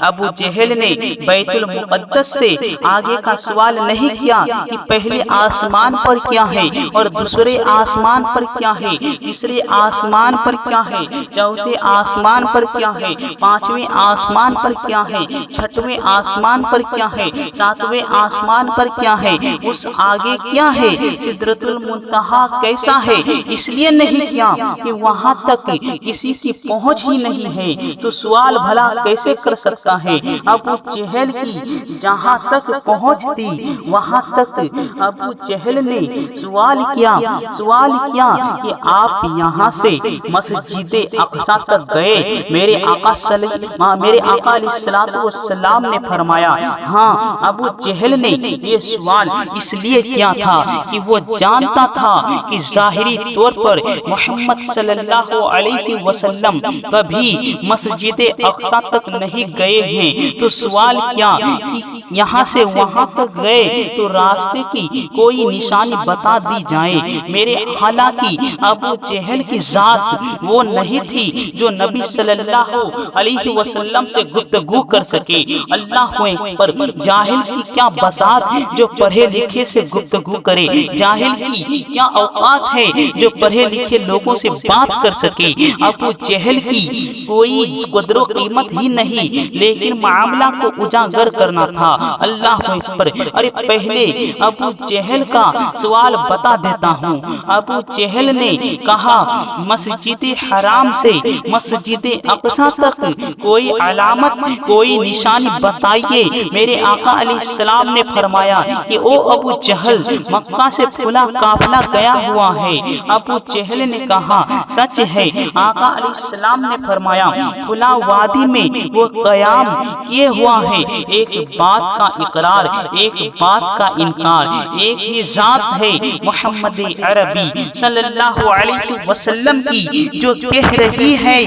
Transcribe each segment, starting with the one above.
ابو جہل نے بیت المقدس سے آگے کا سوال نہیں کیا کہ پہلے آسمان پر کیا ہے اور دوسرے آسمان پر کیا ہے، تیسرے آسمان پر کیا ہے، چوتھے آسمان پر کیا ہے، پانچویں آسمان پر کیا ہے، چھٹویں آسمان پر کیا ہے، ساتویں آسمان پر کیا ہے، اس آگے کیا ہے، سدرۃ المنتہا کیسا ہے، اس لیے نہیں کیا کہ وہاں تک کسی کی پہنچ ہی نہیں ہے تو سوال بھلا کیسے کر سکتا ہے۔ ابو جہل کی جہاں تک پہنچ تھی وہاں تک ابو جہل نے سوال کیا کہ آپ یہاں سے مسجد اقصی تک گئے؟ میرے آقا علیہ السلام نے فرمایا ہاں۔ ابو جہل نے یہ سوال اس لیے کیا تھا کہ وہ جانتا تھا کہ ظاہری طور پر محمد صلی اللہ علیہ وسلم کبھی مسجد اقصی تک نہیں گئے ہیں، تو سوال کیا کہ یہاں سے وہاں تک گئے تو راستے کی کوئی نشانی بتا دی جائے۔ میرے حالانکہ ابو جہل کی ذات وہ نہیں تھی جو نبی صلی اللہ علیہ وسلم سے گفتگو کر سکے۔ اللہ پر جاہل کی کیا بساط جو پڑھے لکھے سے گفتگو کرے، جاہل کی کیا اوقات ہے جو پڑھے لکھے لوگوں سے بات کر سکے۔ ابو جہل کی کوئی قدر و قیمت ہی نہیں، لیکن معاملہ کو اجاگر کرنا تھا۔ اللہ پر ارے پہلے ابو جہل کا سوال بتا دیتا ہوں۔ ابو جہل نے کہا مسجد حرام سے مسجد اقصی تک کوئی علامت کوئی نشانی بتائیے۔ میرے آقا علیہ السلام نے فرمایا کہ او ابو جہل، مکہ سے پھلا قافلہ گیا ہوا ہے۔ ابو جہل نے کہا سچ ہے۔ آقا علیہ السلام نے فرمایا پھلا وادی میں وہ قیام کیے ہوا ہے، ایک بات کا اقرار ایک بات کا انکار، ایک ہی ذات ہے محمد عربی صلی اللہ علیہ وسلم کی جو کہہ رہی ہے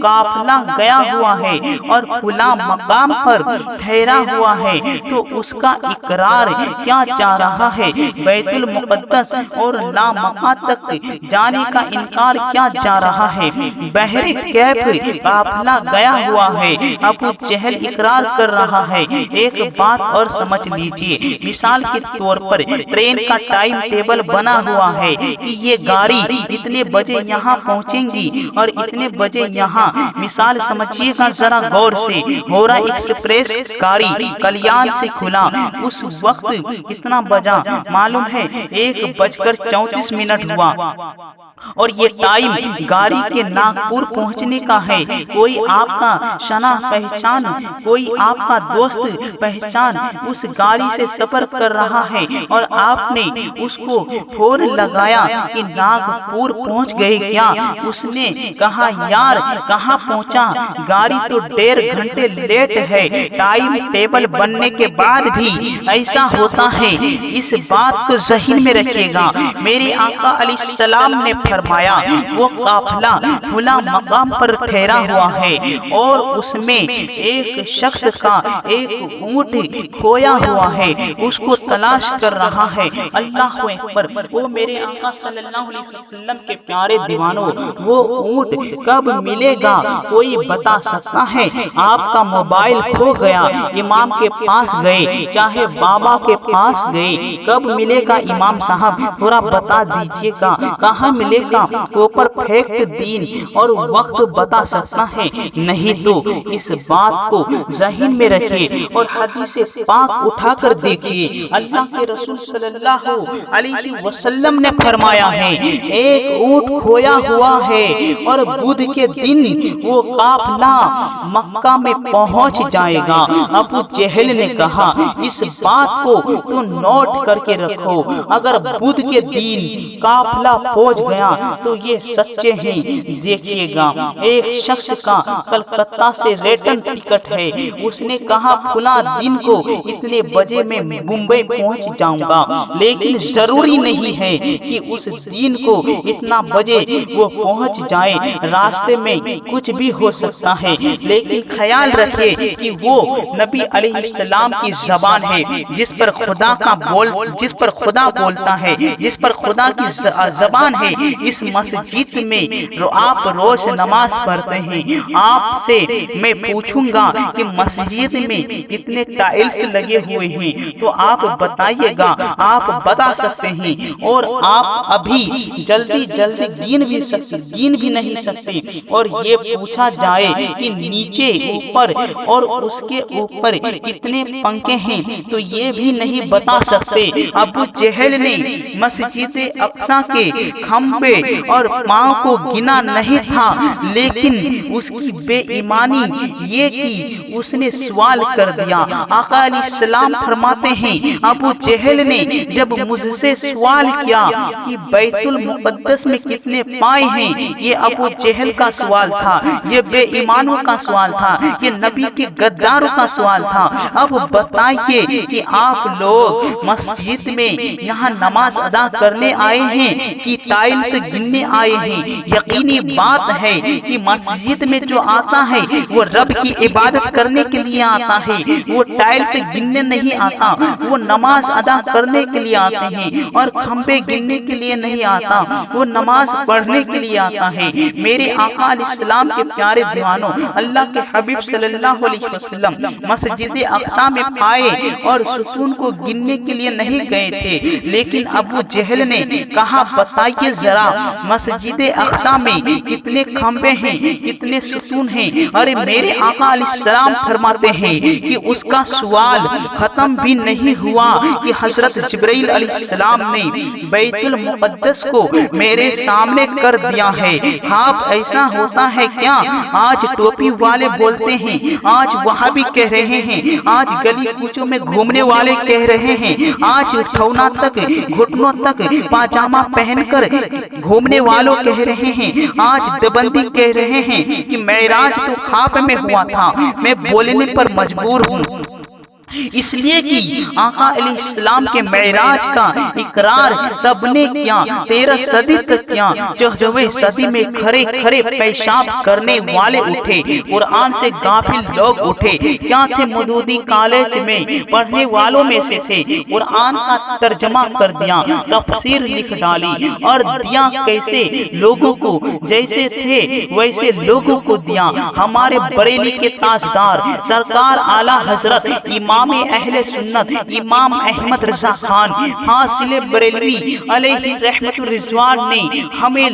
قافلہ گیا ہوا ہے اور فلاں مقام پر ٹھہرا ہوا ہے، تو اس کا اقرار کیا چاہ رہا ہے؟ بیت المقدس اور لامکہ تک جانے کا انکار کیا چاہ رہا ہے؟ بحر کیف قافلہ گیا ہوا ہے، ابو جہل اقرار کر رہا ہے۔ ایک بات اور سمجھ لیجئے، مثال کے طور پر ٹرین کا ٹائم ٹیبل بنا ہوا ہے کہ یہ گاڑی اتنے بجے یہاں پہنچیں گی اور اتنے بجے یہاں۔ مثال سمجھیے گا ذرا غور سے، ہورا ایکسپریس گاڑی کلیان سے کھلا، اس وقت کتنا بجا معلوم ہے؟ 1:34 ہوا، اور یہ ٹائم گاڑی کے ناگپور پہنچنے کا ہے۔ کوئی آپ کا شناخت پہچان، کوئی آپ کا دوست پہچان اس گاڑی سے سفر کر رہا ہے اور آپ نے اس کو فون لگایا کہ ناگپور پہنچ گئے کیا؟ اس نے کہا یار کہاں پہنچا، گاڑی تو 1.5 گھنٹے لیٹ ہے۔ ٹائم ٹیبل بننے کے بعد بھی ایسا ہوتا ہے، اس بات کو ذہن میں رکھیے گا۔ میرے آقا علیہ السلام نے فرمایا وہ قافلہ فلاں مقام پر ٹھہرا ہوا ہے اور اس میں ایک شخص کا ایک اونٹ کھویا ہوا ہے، اس کو تلاش کر رہا ہے۔ اللہ اکبر۔ وہ میرے آقا صلی اللہ علیہ وسلم کے پیارے دیوانوں، وہ اونٹ کب ملے گا کوئی بتا سکتا ہے؟ آپ کا موبائل کھو گیا، امام کے پاس گئے، چاہے بابا کے پاس گئے، کب ملے گا امام صاحب تھوڑا بتا دیجئے گا، کہاں ملے گا؟ اوپر پھینک دین اور وقت بتا سکتا ہے؟ نہیں تو اس بات کو ذہن میں رکھیے اور حدیث پاک اٹھا کر دیکھیے۔ اللہ کے رسول صلی اللہ علیہ وسلم نے فرمایا ہے ایک اونٹ کھویا ہوا ہے اور بدھ کے دن وہ قافلہ مکہ میں پہنچ جائے گا۔ ابو جہل نے کہا اس بات کو تو نوٹ کر کے رکھو، اگر بدھ کے دن قافلہ پہنچ گیا تو یہ سچے ہیں۔ دیکھیے گا ایک شخص کا کلکتہ سے ریٹن ٹکٹ ہے، اس نے کہا فلاں دن کو اتنے بجے میں ممبئی پہنچ جاؤں گا، لیکن ضروری نہیں ہے کہ اس دن کو اتنا بجے وہ پہنچ جائے۔ راستے میں कुछ भी हो सकता है, लेकिन ख्याल रखिए कि वो नबी अलैहिस्सलाम की ज़बान है जिस पर खुदा बोलता है, जिस पर खुदा की ज़बान है। इस मस्जिद में आप रोज नमाज पढ़ते हैं। आपसे मैं पूछूंगा कि मस्जिद में कितने टाइल्स लगे हुए हैं, तो आप बताइएगा, आप बता सकते हैं। और आप अभी जल्दी गिन भी नहीं सकते। और ये पूछा जाए कि नीचे ऊपर और उसके ऊपर कितने पंखे हैं, तो ये भी नहीं बता सकते। अबू जहल ने मस्जिद अक्सा के खंबे और पांव को गिना नहीं था, लेकिन उसकी बेईमानी ये कि उसने सवाल कर दिया। आका अलैहिस्सलाम फरमाते हैं, अबू जहल ने जब मुझसे सवाल किया कि बैतुल मुक़द्दस में कितने पाए हैं, ये अबू जहल का सवाल था, ये बेईमानों का सवाल था, ये नबी के गद्दारों का सवाल था। अब बताइए कि आप लोग मस्जिद में यहाँ नमाज अदा करने आए हैं कि टाइल से गिनने आए हैं? यकीनी बात है कि मस्जिद में जो आता है वो रब की इबादत करने के लिए आता है, वो टाइल से गिनने नहीं आता, वो नमाज अदा करने के लिए आते हैं। और खंबे गिनने के लिए नहीं आता, वो नमाज पढ़ने के लिए आता है। मेरे आका अलैहिस्सलाम के प्यारे दीवानों, अल्लाह के हबीब सल्लल्लाहु अलैहि वसल्लम मस्जिद अक्सा में आए और सुकून को गिनने के लिए नहीं गए थे, लेकिन अबू जहल ने कहा, बताइए जरा मस्जिद अक्सा में कितने खंबे हैं, कितने सुकून हैं? अरे मेरे आका अलैहिस्सलाम फरमाते हैं कि उसका सवाल खत्म भी नहीं हुआ कि हजरत जिब्रील अलैहिस्सलाम ने बैतुल मुक़द्दस को मेरे सामने कर दिया है। आप ऐसा होता है क्या? आज टोपी वाले बोलते हैं, आज वहाबी कह रहे हैं, आज गली कूचों में घूमने वाले कह रहे हैं, आज ठौना तक घुटनों तक पाजामा पहनकर घूमने वालों कह रहे हैं, आज दबंदी कह रहे हैं कि मेराज तो ख्वाब में हुआ था। मैं बोलने पर मजबूर हूँ, इसलिए कि आका अलैहिस्सलाम के मेराज का इकरार सबने किया, 13 सदी तक किया। जो सदी में खरे खरे पेशाब करने वाले उठे, कुरान से गाफिल लोग उठे। क्या थे? मदूदी कॉलेज में पढ़ने वालों में से थे। कुरान का तर्जमा कर दिया, तफसीर लिख डाली और दिया कैसे लोगों को, जैसे थे वैसे लोगों को दिया। हमारे बरेली के ताजदार सरकार आला हजरत इमाम अहले सुन्नत इमाम अहमद रजा खान हासिल बरेलवी अलैहि रहमतुर रिजवान ने हमें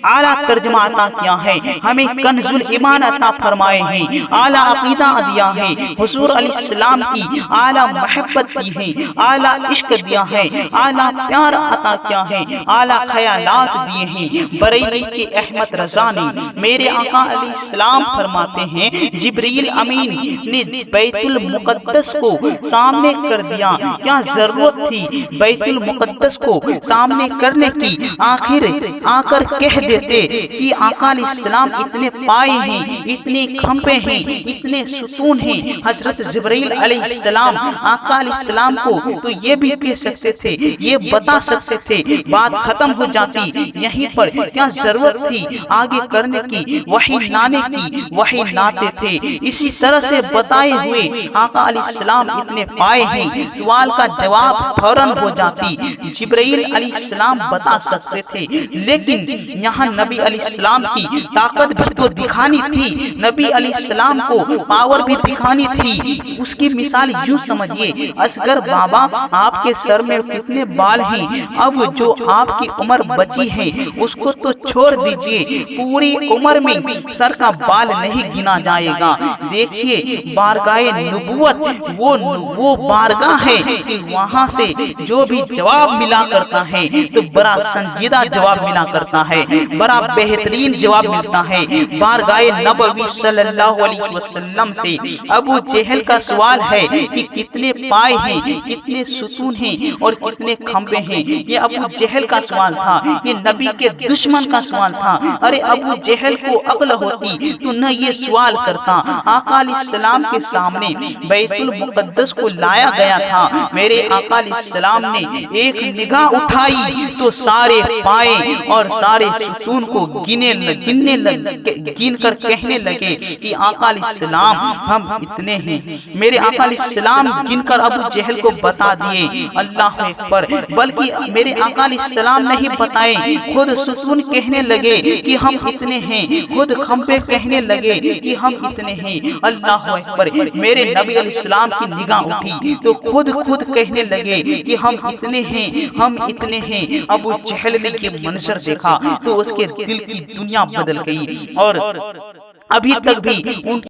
आला तर्जमा अता किया है, हमें कंजुल ईमान अता फरमाए हैं, आला अकीदा दिया है, हुजूर अलैहिस्सलाम की आला मोहब्बत दी है, आला इश्क दिया है, आला प्यार अता किया है, आला ख्यालात दिए हैं बरेली के अहमद रजा ने। मेरे आका अलैहिस्सलाम फरमाते हैं, जिब्रील अमीन ने बैतुल मुक़द्दस को सामने कर दिया। क्या जरूरत थी बैतुल मुक़द्दस को सामने करने की? आखिर आकर कह देते कि आका अलैहिस्सलाम इतने पाए हैं, इतने खंबे हैं, इतने सुतून हैं। हजरत जिब्रील अलैहिस्सलाम आका अलैहिस्सलाम को तो ये भी कह सकते थे, ये बता सकते थे, बात खत्म हो जाती यहीं पर। क्या जरूरत थी आगे करने की, वही लाने की? वही लाते थे। इसी तरह से बताए हुए आका अलैहिस्सलाम इतने पाए हैं, सवाल का जवाब फौरन हो जाती, जिब्रील अलैहिस्सलाम बता सकते थे। लेकिन यहाँ नबी अलैहिस्सलाम की ताकत भी तो दिखानी थी, नबी अलैहिस्सलाम को पावर भी दिखानी थी। उसकी मिसाल यूं समझिए, असगर बाबा आपके सर में कितने बाल हैं? अब जो आपकी उम्र बची है उसको तो छोड़ दीजिए, पूरी उम्र में सर का बाल नहीं गिना जाएगा। देखिए बारगाह नबुवत वो बारगाह है कि वहाँ से जो भी जवाब मिला करता है तो बड़ा संजीदा जवाब मिला करता है, बड़ा बेहतरीन जवाब मिलता है। बारगाह नबवी सल्लल्लाहु अलैहि वसल्लम से अबू जहल का सवाल है कि कितने पाए हैं, कितने सुतून हैं और कितने खंबे हैं। ये अबू जहल का सवाल था, ये नबी के दुश्मन का सवाल था। अरे अबू जहल को अक्ल होती तो न ये सवाल करता। आका अलैहिस्सलाम के सामने बैतुल مقدس کو لایا گیا تھا، میرے آقا علیہ السلام نے ایک نگاہ اٹھائی تو سارے پائے اور سارے ستون کو گن کر کہنے لگے کہ آقا علیہ السلام ہم اتنے ہیں۔ میرے آقا علیہ السلام گن کر ابو جہل کو بتا دیے، اللہ اکبر، بلکہ میرے آقا علیہ السلام نہیں بتائے، خود ستون کہنے لگے کہ ہم اتنے ہیں، خود کھمبے کہنے لگے کہ ہم اتنے ہیں، اللہ اکبر۔ میرے نبی علیہ السلام کی نگاہ اٹھی تو خود کہنے لگے کہ ہم اتنے ہیں، ہم اتنے ہیں۔ ابو جہل نے یہ منظر دیکھا تو اس کے دل کی دنیا بدل گئی، اور ابھی تک بھی ان